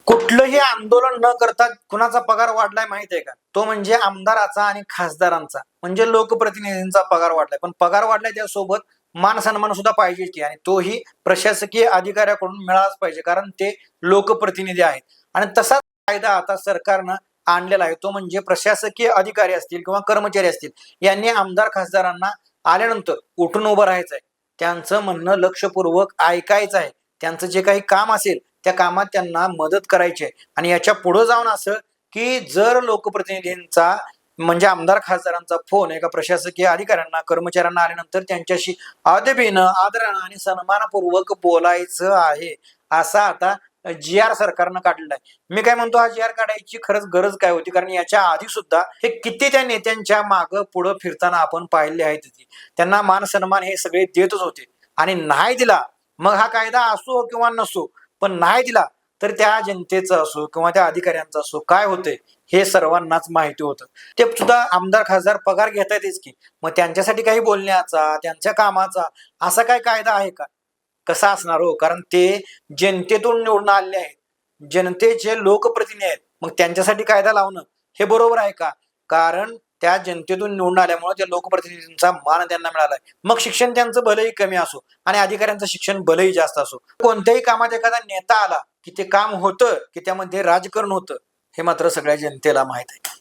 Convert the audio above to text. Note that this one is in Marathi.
कुठलंही आंदोलन न करता कुणाचा पगार वाढलाय माहित आहे का? तो म्हणजे आमदाराचा आणि खासदारांचा, म्हणजे लोकप्रतिनिधींचा पगार वाढलाय. पण पगार वाढलाय त्यासोबत मान सन्मान सुद्धा पाहिजे की, आणि तोही प्रशासकीय अधिकाऱ्याकडून मिळालाच पाहिजे, कारण ते लोकप्रतिनिधी आहेत. आणि तसाच कायदा आता सरकारनं आणलेला आहे, तो म्हणजे प्रशासकीय अधिकारी असतील किंवा कर्मचारी असतील, यांनी आमदार खासदारांना आल्यानंतर उठून उभं राहायचं आहे. त्यांचं म्हणणं लक्षपूर्वक ऐकायचं आहे. त्यांचं जे काही काम असेल त्या कामात त्यांना मदत करायची आहे. आणि याच्या पुढे जाऊन असं की जर लोकप्रतिनिधींचा म्हणजे आमदार खासदारांचा फोन एका प्रशासकीय अधिकाऱ्यांना कर्मचाऱ्यांना आल्यानंतर त्यांच्याशी अदबीनं आदरानं आणि सन्मानपूर्वक बोलायचं आहे, असा आता जी आर सरकारनं काढलेला आहे. मी काय म्हणतो, हा जी आर काढायची खरंच गरज काय होती? कारण याच्या आधी सुद्धा हे किती त्या नेत्यांच्या मागं पुढं फिरताना आपण पाहिले आहेत. त्यांना मान सन्मान हे सगळे देतच होते, आणि नाही दिला, मग हा कायदा असो किंवा नसो, पण नाही दिला तर त्या जनतेचं असो किंवा त्या अधिकाऱ्यांचं असो काय होतंय हे सर्वांनाच माहिती होतं. ते सुद्धा आमदार खासदार पगार घेता येतेच की, मग त्यांच्यासाठी काही बोलण्याचा त्यांच्या कामाचा असा काय कायदा आहे का? कसा असणार हो? कारण ते जनतेतून निवडून आलेले आहेत, जनतेचे लोकप्रतिनिधी आहेत. मग त्यांच्यासाठी कायदा लावणं हे बरोबर आहे का? कारण त्या जनतेतून निवडून आल्यामुळे त्या लोकप्रतिनिधींचा मान त्यांना मिळालाय. मग शिक्षण त्यांचं भलेही कमी असो आणि अधिकाऱ्यांचं शिक्षण भलेही जास्त असो, कोणत्याही कामात एखादा नेता आला की ते काम होतं की त्यामध्ये राजकारण होतं, हे मात्र सगळ्या जनतेला माहित आहे.